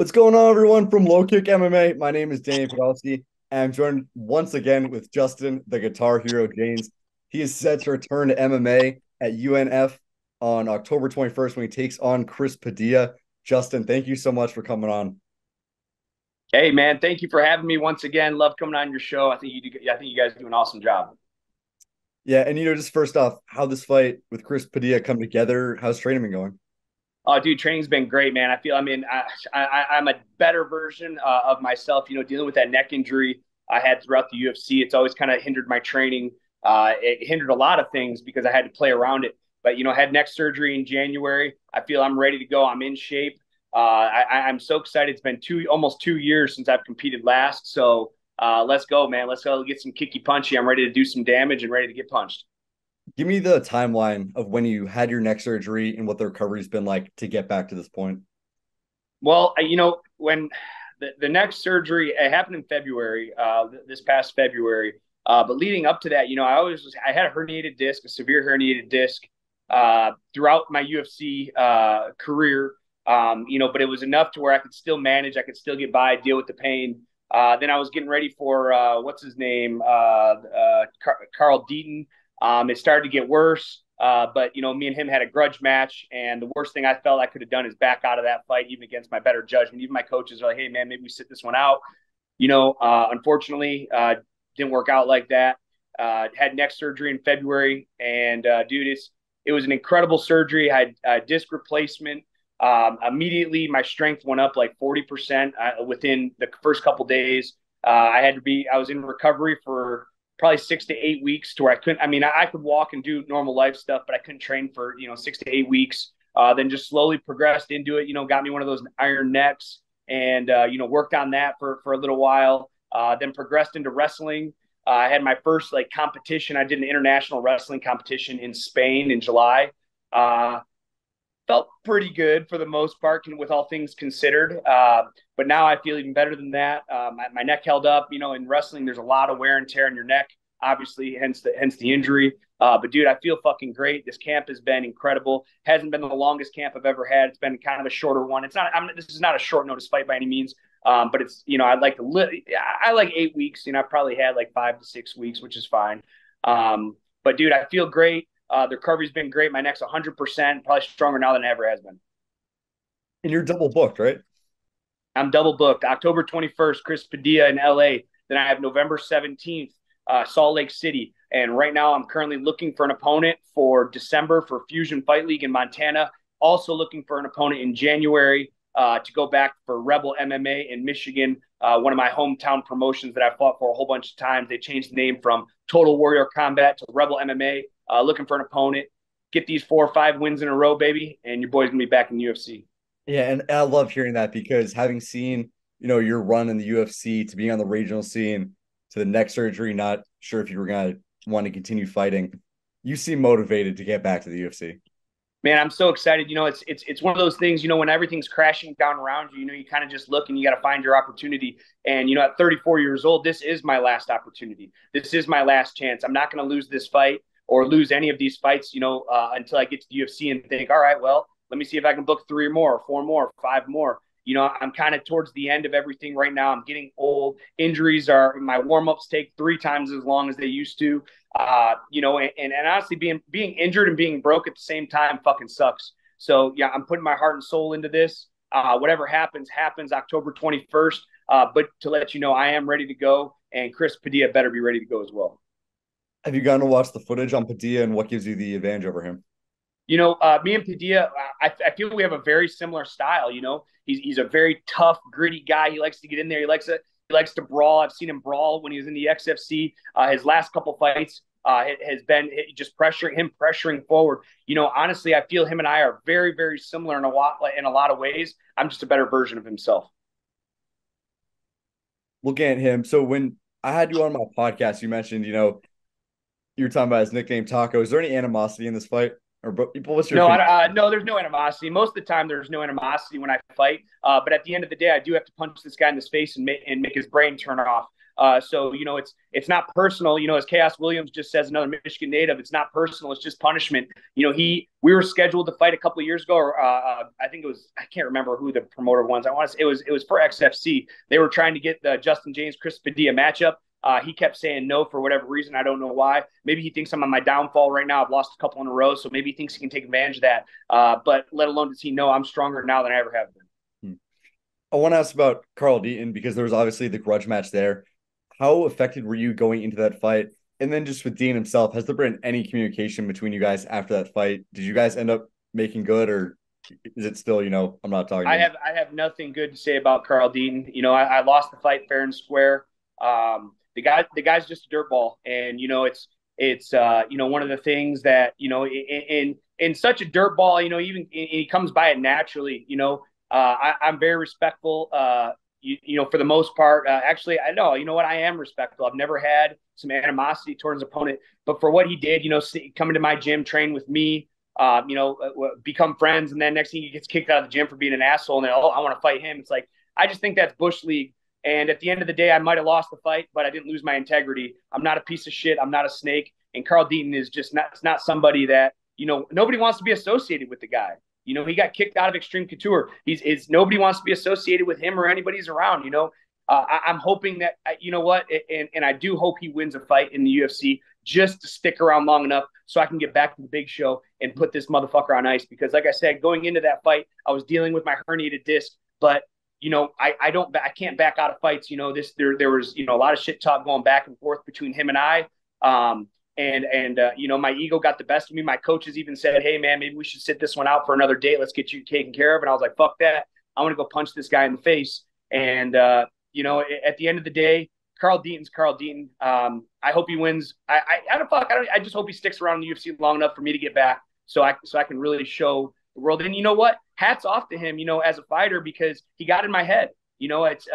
What's going on, everyone, from LowKick MMA? My name is Podolsky, and I'm joined once again with Justin, the guitar hero, Jaynes. He is set to return to MMA at UNF on October 21st when he takes on Chris Padilla. Justin, thank you so much for coming on. Hey man, thank you for having me once again. Love coming on your show. I think you guys do an awesome job. Yeah, and just first off, how this fight with Chris Padilla come together? How's training been going? Oh, dude, training's been great, man. I'm a better version of myself. Dealing with that neck injury I had throughout the UFC, it's always kind of hindered my training. It hindered a lot of things because I had to play around it. But I had neck surgery in January. I feel I'm ready to go. I'm in shape. I'm so excited. It's been almost 2 years since I've competed last. So let's go, man. Let's go get some kicky punchy. I'm ready to do some damage and ready to get punched. Give me the timeline of when you had your neck surgery and what the recovery's been like to get back to this point. Well, when the neck surgery, it happened in February, this past February. But leading up to that, I had a herniated disc, a severe herniated disc, throughout my UFC career. But it was enough to where I could still manage, I could still get by, deal with the pain. Then I was getting ready for what's his name, Carl Deaton. It started to get worse. But me and him had a grudge match, and the worst thing I felt I could have done is back out of that fight, even against my better judgment. Even my coaches are like, "Hey, man, maybe we sit this one out." Unfortunately, didn't work out like that. Had neck surgery in February, and dude, it was an incredible surgery. I had disc replacement. Immediately, my strength went up like 40% within the first couple days. I was in recovery for probably 6 to 8 weeks to where I couldn't. I mean, I could walk and do normal life stuff, but I couldn't train for 6 to 8 weeks. Then just slowly progressed into it. Got me one of those iron necks, and worked on that for a little while. Then progressed into wrestling. I had my first like competition. I did an international wrestling competition in Spain in July. Uh, Felt pretty good for the most part, with all things considered. But now I feel even better than that. My neck held up. In wrestling, there's a lot of wear and tear in your neck, obviously, hence the injury. But dude, I feel fucking great. This camp has been incredible. Hasn't been the longest camp I've ever had. It's been kind of a shorter one. It's not. This is not a short notice fight by any means. But it's I like 8 weeks. I probably had like 5 to 6 weeks, which is fine. But dude, I feel great. The recovery's been great. My neck's 100%, probably stronger now than it ever has been. And you're double booked, right? I'm double booked. October 21st, Chris Padilla in LA. Then I have November 17th, Salt Lake City. And right now, I'm currently looking for an opponent for December for Fusion Fight League in Montana. Also looking for an opponent in January to go back for Rebel MMA in Michigan, one of my hometown promotions that I fought for a whole bunch of times. They changed the name from Total Warrior Combat to Rebel MMA. Looking for an opponent. Get these 4 or 5 wins in a row, baby, and your boy's gonna be back in the UFC. Yeah, and I love hearing that because having seen, your run in the UFC to being on the regional scene to the neck surgery, not sure if you were gonna want to continue fighting, you seem motivated to get back to the UFC. Man, I'm so excited. It's one of those things. When everything's crashing down around you, you kind of just look and you got to find your opportunity. And at 34 years old, this is my last opportunity. This is my last chance. I'm not going to lose this fight or lose any of these fights, until I get to the UFC and think, all right, well, let me see if I can book 3 or more, or 4 more, or 5 more. I'm kind of towards the end of everything right now. I'm getting old. Injuries are my warm ups take 3 times as long as they used to. And honestly, being injured and being broke at the same time fucking sucks. So yeah, I'm putting my heart and soul into this. Whatever happens, happens. October 21st. But to let you know, I am ready to go, and Chris Padilla better be ready to go as well. Have you gotten to watch the footage on Padilla and what gives you the advantage over him? Me and Padilla, I feel we have a very similar style. He's a very tough, gritty guy. He likes to get in there. He likes to brawl. I've seen him brawl when he was in the Ex-UFC. His last couple fights has been just pressuring forward. Honestly, I feel him and I are very, very similar in a lot of ways. I'm just a better version of himself. Looking at him, so when I had you on my podcast, you mentioned, you were talking about his nickname Taco. Is there any animosity in this fight? Or what's your No, opinion? no, there's no animosity. Most of the time, there's no animosity when I fight. But at the end of the day, I do have to punch this guy in the face and make his brain turn off. So it's not personal. As Chaos Williams just says, another Michigan native, it's not personal. It's just punishment. We were scheduled to fight a couple of years ago, or I think it was, I can't remember who the promoter was. I want to say it was for Ex-UFC. They were trying to get the Justin Jaynes Chris Padilla matchup. He kept saying no for whatever reason. I don't know why. Maybe he thinks I'm on my downfall right now. I've lost a couple in a row, so maybe he thinks he can take advantage of that. But let alone does he know I'm stronger now than I ever have been. I want to ask about Carl Deaton because there was obviously the grudge match there. How affected were you going into that fight? And then just with Dean himself, has there been any communication between you guys after that fight? Did you guys end up making good, or is it still, I'm not talking I to him? have nothing good to say about Carl Deaton. I lost the fight fair and square. The guy's just a dirtball, and it's one of the things that in such a dirtball, even he comes by it naturally. I'm very respectful. For the most part, actually, I know, what, I am respectful. I've never had some animosity towards his opponent, but for what he did, coming to my gym, train with me, become friends, and then next thing he gets kicked out of the gym for being an asshole, and then, I want to fight him. It's like, I just think that's Bush League. And at the end of the day, I might have lost the fight, but I didn't lose my integrity. I'm not a piece of shit. I'm not a snake. And Carl Deaton is just not somebody that, nobody wants to be associated with the guy. He got kicked out of Extreme Couture. Nobody wants to be associated with him or anybody's around. I'm hoping that, and I do hope he wins a fight in the UFC just to stick around long enough so I can get back to the big show and put this motherfucker on ice. Because like I said, going into that fight, I was dealing with my herniated disc, but I can't back out of fights. There was, a lot of shit talk going back and forth between him and I. My ego got the best of me. My coaches even said, "Hey man, maybe we should sit this one out for another day. Let's get you taken care of." And I was like, "Fuck that. I want to go punch this guy in the face." And, at the end of the day, Carl Deaton's Carl Deaton. I hope he wins. I just hope he sticks around in the UFC long enough for me to get back so I can really show the world. And you know what? Hats off to him, as a fighter, because he got in my head. It's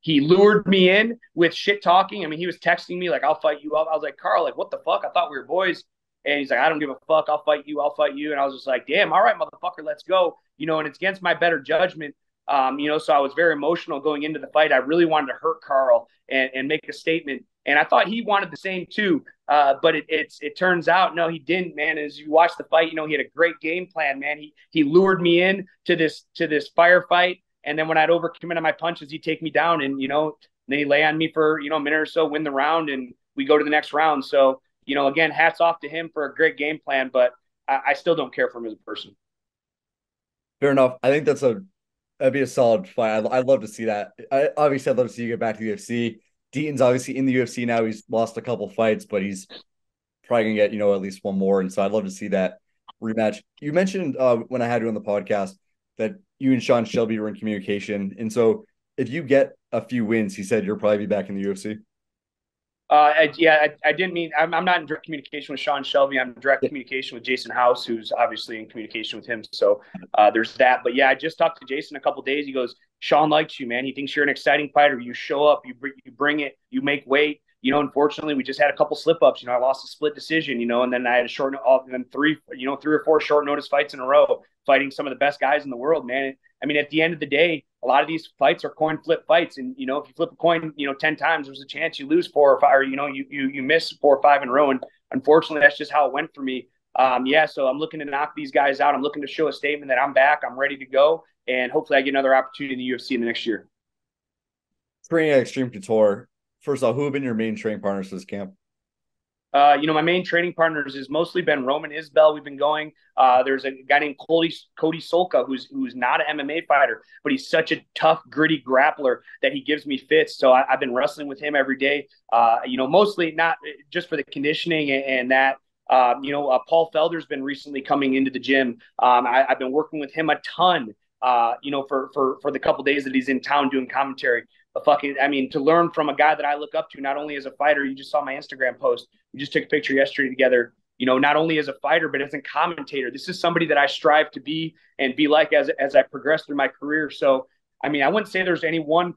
he lured me in with shit talking. I mean, he was texting me like, "I'll fight you up." I was like, "Carl, like, what the fuck? I thought we were boys." And he's like, "I don't give a fuck. I'll fight you. I'll fight you." And I was just like, "Damn, all right, motherfucker, let's go." And it's against my better judgment. So I was very emotional going into the fight. I really wanted to hurt Carl and make a statement. And I thought he wanted the same too. But it turns out, no, he didn't, man. As you watch the fight, he had a great game plan, man. He lured me in to this firefight. And then when I'd overcommit on my punches, he'd take me down, and then he'd lay on me for a minute or so, win the round, and we go to the next round. So again, hats off to him for a great game plan, but I still don't care for him as a person. Fair enough. I think that'd be a solid fight. I'd love to see that. Obviously, I'd love to see you get back to the UFC. Deaton's obviously in the UFC now. He's lost a couple fights, but he's probably gonna get at least one more, and so I'd love to see that rematch. You mentioned when I had you on the podcast that you and Sean Shelby were in communication, and so if you get a few wins, he said you'll probably be back in the UFC. I didn't mean I'm not in direct communication with Sean Shelby. I'm in direct communication with Jason House, who's obviously in communication with him. So there's that. But yeah, I just talked to Jason a couple of days. He goes, "Sean likes you, man. He thinks you're an exciting fighter. You show up, you bring it, you make weight. Unfortunately, we just had a couple slip ups. I lost a split decision. And then I had then three or four short notice fights in a row, fighting some of the best guys in the world, man. I mean, at the end of the day, a lot of these fights are coin flip fights, and if you flip a coin, 10 times, there's a chance you lose 4 or 5, or you miss 4 or 5 in a row. And unfortunately, that's just how it went for me. So I'm looking to knock these guys out. I'm looking to show a statement that I'm back, I'm ready to go, and hopefully I get another opportunity in the UFC in the next year. Training at Extreme Couture. First off, who have been your main training partners for this camp? My main training partners has mostly been Roman Isbell. We've been going. There's a guy named Cody Solka, who's not an MMA fighter, but he's such a tough, gritty grappler that he gives me fits. So I've been wrestling with him every day. Mostly not just for the conditioning and that. Paul Felder's been recently coming into the gym. I've been working with him a ton. For the couple days that he's in town doing commentary. To learn from a guy that I look up to, not only as a fighter. You just saw my Instagram post. We just took a picture yesterday together. Not only as a fighter, but as a commentator. This is somebody that I strive to be and be like as I progress through my career. So, I wouldn't say there's any one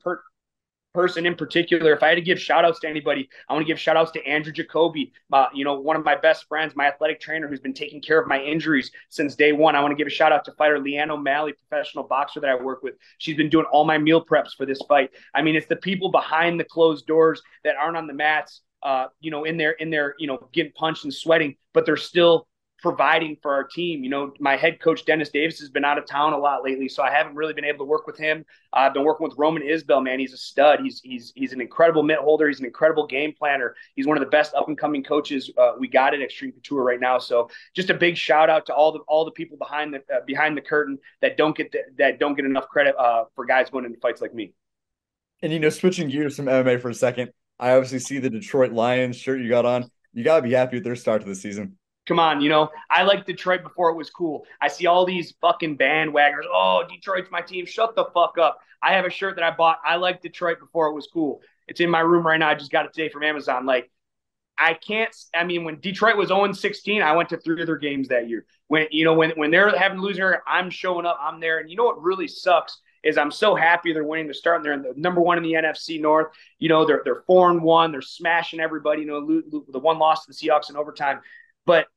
person in particular, if I had to give shout outs to anybody, I want to give shout outs to Andrew Jacoby, one of my best friends, my athletic trainer who's been taking care of my injuries since day one. I want to give a shout out to fighter Leanne O'Malley, professional boxer that I work with. She's been doing all my meal preps for this fight. I mean, it's the people behind the closed doors that aren't on the mats, in there, getting punched and sweating, but they're still providing for our team. My head coach, Dennis Davis, has been out of town a lot lately, so I haven't really been able to work with him. I've been working with Roman Isbell, man. He's a stud. He's an incredible mitt holder. He's an incredible game planner. He's one of the best up-and-coming coaches we got at Extreme Couture right now. So just a big shout out to all the people behind the curtain that don't get enough credit for guys going into fights like me. And switching gears from MMA for a second, I obviously see the Detroit Lions shirt you got on. You gotta be happy with their start to the season. Come on, I liked Detroit before it was cool. I see all these fucking bandwagoners. Oh, Detroit's my team. Shut the fuck up. I have a shirt that I bought. I liked Detroit before it was cool. It's in my room right now. I just got it today from Amazon. Like, when Detroit was 0-16, I went to 3 of their games that year. When they're having losing, I'm showing up. I'm there. And you know what really sucks is I'm so happy they're winning. They're starting. They're in the number one in the NFC North. They're 4-1. They're smashing everybody. The one loss to the Seahawks in overtime. But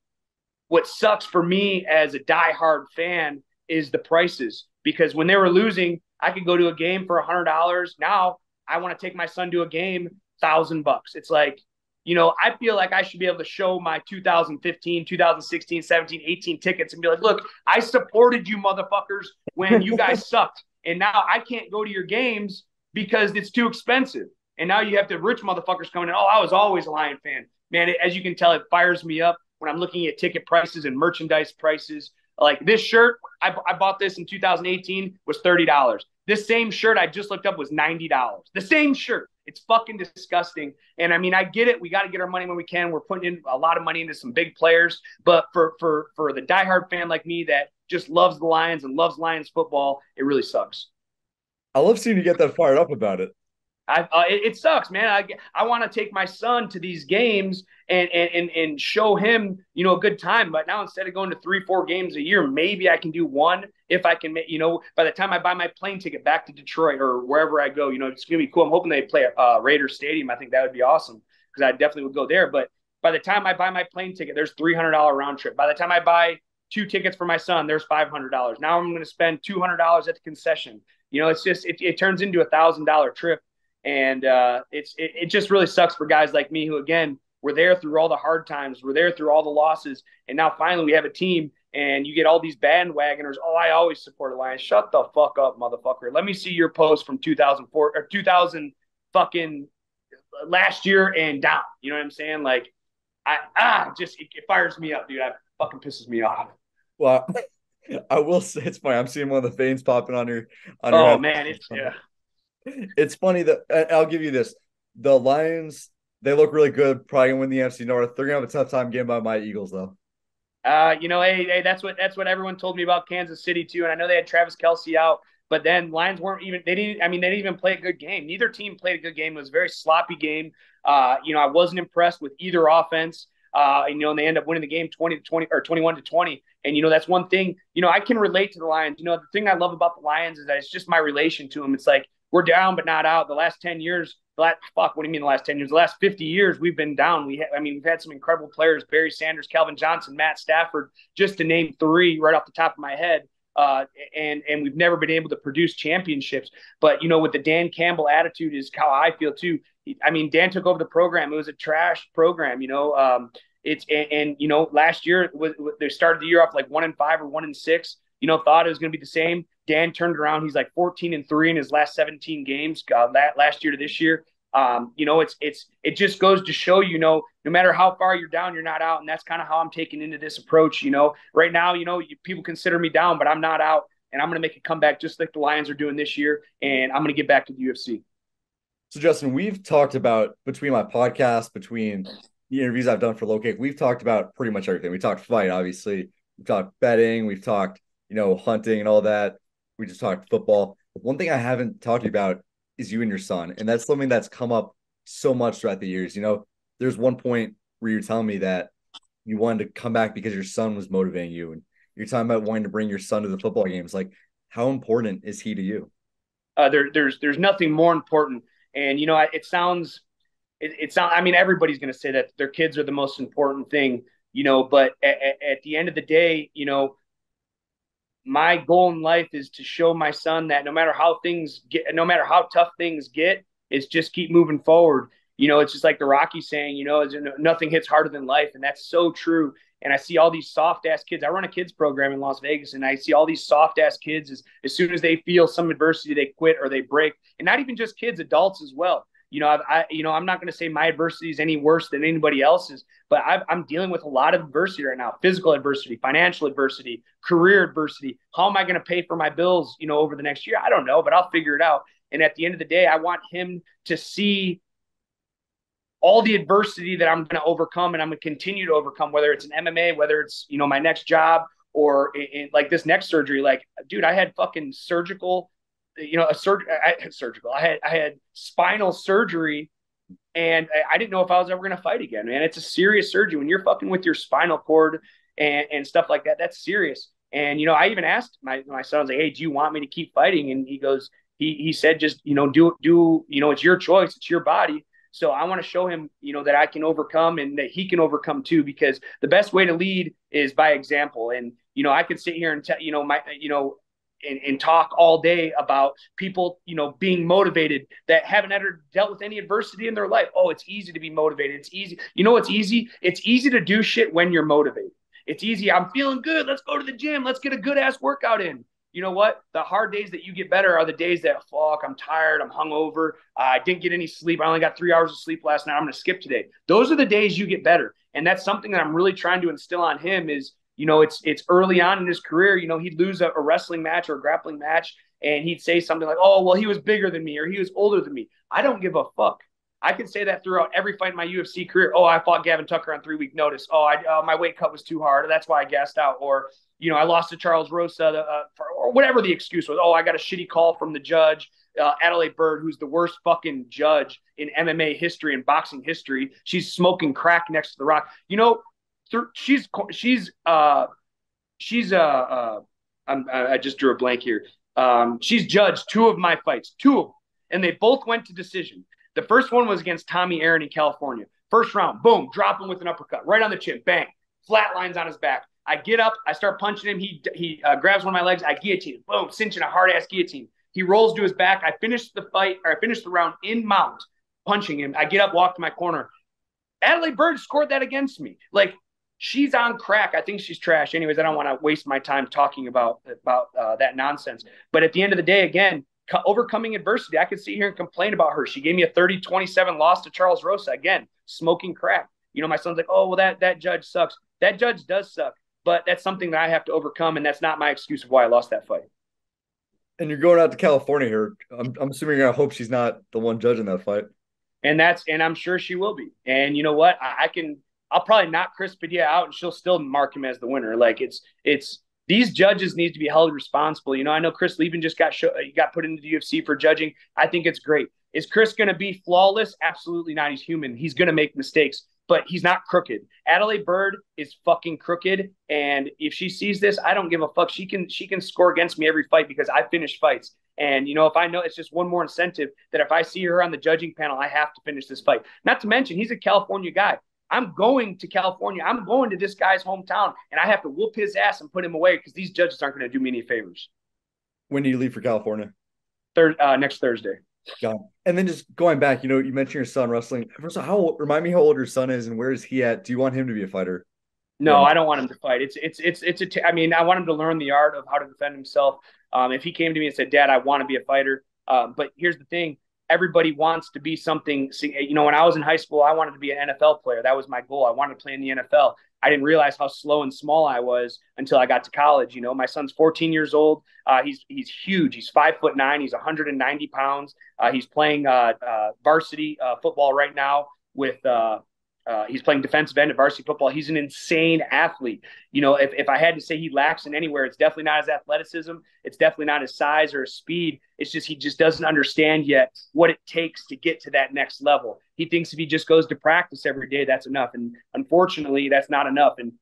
what sucks for me as a diehard fan is the prices, because when they were losing, I could go to a game for $100. Now I want to take my son to a game, $1,000. It's like, I feel like I should be able to show my 2015, 2016, 17, 18 tickets and be like, look, I supported you motherfuckers when you guys sucked. And now I can't go to your games because it's too expensive. And now you have the rich motherfuckers coming in. Oh, I was always a Lion fan. Man, as you can tell, it fires me up when I'm looking at ticket prices and merchandise prices. Like this shirt, I bought this in 2018, was $30. This same shirt I just looked up was $90. The same shirt. It's fucking disgusting. And I get it. We got to get our money when we can. We're putting in a lot of money into some big players. But for the diehard fan like me that just loves the Lions and loves Lions football, it really sucks. I love seeing you get that fired up about it. It sucks, man. I want to take my son to these games and show him, a good time. But now instead of going to 3-4 games a year, maybe I can do one if I can, by the time I buy my plane ticket back to Detroit or wherever I go, it's going to be cool. I'm hoping they play at Raiders Stadium. I think that would be awesome because I definitely would go there. But by the time I buy my plane ticket, there's $300 round trip. By the time I buy 2 tickets for my son, there's $500. Now I'm going to spend $200 at the concession. It's just, it turns into $1,000 trip. And it just really sucks for guys like me who, again, were there through all the hard times. We're there through all the losses. And now finally we have a team and you get all these bandwagoners. Oh, I always support Alliance. Shut the fuck up, motherfucker. Let me see your post from 2004 or 2000 fucking last year and down. You know what I'm saying? Like, it fires me up, dude. It fucking pisses me off. Well, I will say it's funny. I'm seeing one of the veins popping on your oh, head. Man, yeah. It's funny that I'll give you this. The Lions, they look really good. Probably gonna win the NFC North. They're gonna have a tough time getting by my Eagles, though. Hey, that's what everyone told me about Kansas City too. And I know they had Travis Kelce out, but then Lions weren't even. They didn't even play a good game. Neither team played a good game. It was a very sloppy game. I wasn't impressed with either offense. And they end up winning the game 20-20 or 21-20. And that's one thing. I can relate to the Lions. The thing I love about the Lions is that it's just my relation to them. It's like, we're down but not out. The last 10 years, what do you mean the last 10 years? The last 50 years, we've been down. We've had some incredible players, Barry Sanders, Calvin Johnson, Matt Stafford, just to name 3 right off the top of my head. And we've never been able to produce championships. But, with the Dan Campbell attitude is how I feel too. Dan took over the program. It was a trash program, last year they started the year off like 1-5 or 1-6, thought it was going to be the same. Dan turned around. He's like 14-3 in his last 17 games, last year to this year. It just goes to show, no matter how far you're down, you're not out. And that's kind of how I'm taking into this approach. Right now, people consider me down, but I'm not out. And I'm going to make a comeback just like the Lions are doing this year. And I'm going to get back to the UFC. So, Justin, we've talked about, between my podcast, between the interviews I've done for LowKick, we've talked about pretty much everything. We talked fight, obviously. We've talked betting. We've talked, hunting and all that. We just talked football. But one thing I haven't talked about is you and your son. And that's something that's come up so much throughout the years. There's one point where you're telling me that you wanted to come back because your son was motivating you. And you're talking about wanting to bring your son to the football games. Like, how important is he to you? There's nothing more important And, it sounds, I mean, everybody's going to say that their kids are the most important thing, but at the end of the day, my goal in life is to show my son that no matter how things get, no matter how tough things get, it's just keep moving forward. It's just like the Rocky saying, nothing hits harder than life. And that's so true. And I see all these soft ass kids. I run a kids program in Las Vegas, and I see all these soft ass kids as soon as they feel some adversity, they quit or they break. And not even just kids, adults as well. I'm not going to say my adversity is any worse than anybody else's, but I'm dealing with a lot of adversity right now: physical adversity, financial adversity, career adversity. How am I going to pay for my bills, over the next year? I don't know, but I'll figure it out. And at the end of the day, I want him to see all the adversity that I'm going to overcome and I'm going to continue to overcome, whether it's in MMA, whether it's, my next job or like this next surgery. Like, dude, I had fucking surgical, I had surgical. I had spinal surgery, and I didn't know if I was ever going to fight again, man. It's a serious surgery. When you're fucking with your spinal cord and stuff like that, that's serious. And, I even asked my son, I was like, hey, do you want me to keep fighting? And he said, just, it's your choice. It's your body. So I want to show him, that I can overcome and that he can overcome too, because the best way to lead is by example. And, I could sit here and tell, and talk all day about people, being motivated that haven't ever dealt with any adversity in their life. Oh, it's easy to be motivated. It's easy. It's easy. It's easy to do shit when you're motivated. It's easy. I'm feeling good. Let's go to the gym. Let's get a good ass workout in. You know what? The hard days that you get better are the days that, fuck, I'm tired, I'm hungover, I didn't get any sleep, I only got 3 hours of sleep last night, I'm going to skip today. Those are the days you get better. And that's something that I'm really trying to instill on him is, it's early on in his career, he'd lose a wrestling match or a grappling match, and he'd say something like, oh, well, he was bigger than me or he was older than me. I don't give a fuck. I can say that throughout every fight in my UFC career. Oh, I fought Gavin Tucker on 3-week notice. Oh, my weight cut was too hard. That's why I gassed out. Or, I lost to Charles Rosa, or whatever the excuse was. Oh, I got a shitty call from the judge, Adelaide Bird, who's the worst fucking judge in MMA history and boxing history. She's smoking crack next to the Rock. I just drew a blank here. She's judged 2 of my fights, 2 of them, and they both went to decision. The first one was against Tommy Aaron in California. First round, boom, drop him with an uppercut right on the chin, bang, flat lines on his back. I get up, I start punching him. He grabs one of my legs, I guillotine him, boom, cinching a hard ass guillotine. He rolls to his back. I finished the round in mount, punching him. I get up, walk to my corner. Adelaide Bird scored that against me. Like, she's on crack. I think she's trash. Anyways, I don't want to waste my time talking about that nonsense. But at the end of the day, again, overcoming adversity, I could sit here and complain about her. She gave me a 30-27 loss to Charles Rosa. Again, smoking crack. My son's like, oh, well, that judge sucks. That judge does suck. But that's something that I have to overcome, and that's not my excuse of why I lost that fight. And you're going out to California here. I'm assuming you're going to hope she's not the one judging that fight. And I'm sure she will be. And you know what? I'll probably knock Chris Padilla out, and she'll still mark him as the winner. Like, it's these judges need to be held responsible. I know Chris Lieben just got put into the UFC for judging. I think it's great. Is Chris going to be flawless? Absolutely not. He's human. He's going to make mistakes, but he's not crooked. Adelaide Bird is fucking crooked, and if she sees this, I don't give a fuck. She can score against me every fight because I finish fights. And, if I know, it's just one more incentive that if I see her on the judging panel, I have to finish this fight. Not to mention, he's a California guy. I'm going to California. I'm going to this guy's hometown, and I have to whoop his ass and put him away because these judges aren't going to do me any favors. When do you leave for California? Next Thursday. Got it. And then just going back, you mentioned your son wrestling. First of all, remind me how old your son is and where is he at? Do you want him to be a fighter? No, I don't want him to fight. I want him to learn the art of how to defend himself. If he came to me and said, Dad, I want to be a fighter. But here's the thing. Everybody wants to be something. When I was in high school, I wanted to be an NFL player. That was my goal. I wanted to play in the NFL. I didn't realize how slow and small I was until I got to college. My son's 14 years old. He's huge. He's 5'9". He's 190 pounds. He's playing varsity football right now with he's playing defensive end at varsity football. He's an insane athlete. If I had to say he lacks in anywhere, it's definitely not his athleticism. It's definitely not his size or his speed. It's just he just doesn't understand yet what it takes to get to that next level. He thinks if he just goes to practice every day, that's enough. And unfortunately, that's not enough. And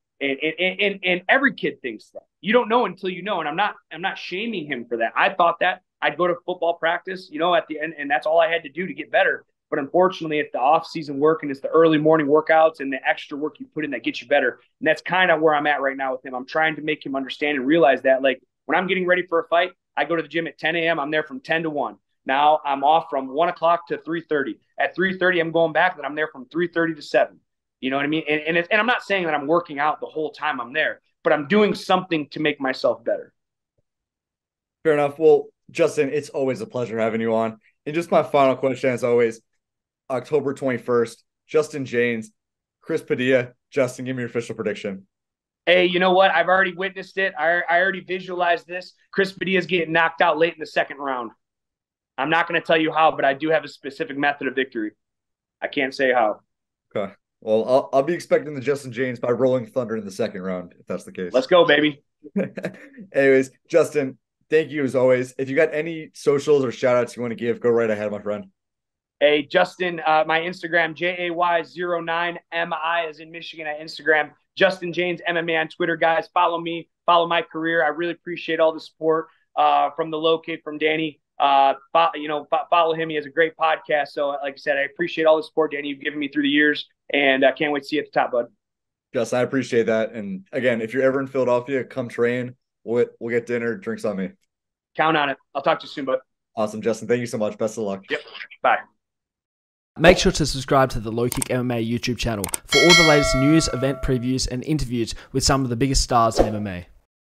every kid thinks that. You don't know until you know. And I'm not shaming him for that. I thought that. I'd go to football practice, at the end, and that's all I had to do to get better. But unfortunately, it's the off-season work and it's the early morning workouts and the extra work you put in that gets you better. And that's kind of where I'm at right now with him. I'm trying to make him understand and realize that, like, when I'm getting ready for a fight, I go to the gym at 10 a.m. I'm there from 10 to 1. Now I'm off from 1 o'clock to 3:30. At 3:30, I'm going back, then I'm there from 3:30 to 7. You know what I mean? And I'm not saying that I'm working out the whole time I'm there, but I'm doing something to make myself better. Fair enough. Well, Justin, it's always a pleasure having you on. And just my final question, as always, October 21st, Justin Jaynes, Chris Padilla. Justin, give me your official prediction. Hey, you know what? I've already witnessed it. I already visualized this. Chris Padilla's getting knocked out late in the second round. I'm not going to tell you how, but I do have a specific method of victory. I can't say how. Okay. Well, I'll be expecting the Justin Jaynes by rolling thunder in the second round, if that's the case. Let's go, baby. Anyways, Justin, thank you as always. If you got any socials or shout outs you want to give, go right ahead, my friend. Hey, Justin, my Instagram, JAY09MI is in Michigan at Instagram. Justin Jaynes MMA on Twitter, guys. Follow me, follow my career. I really appreciate all the support from the LowKick, from Danny. Follow him. He has a great podcast. So, like I said, I appreciate all the support, Danny, you've given me through the years, and I can't wait to see you at the top, bud. Justin, I appreciate that. And again, if you're ever in Philadelphia, come train. We'll get dinner, drinks on me. Count on it. I'll talk to you soon, bud. Awesome, Justin. Thank you so much. Best of luck. Yep. Bye. Make sure to subscribe to the LowKick MMA YouTube channel for all the latest news, event previews, and interviews with some of the biggest stars in MMA.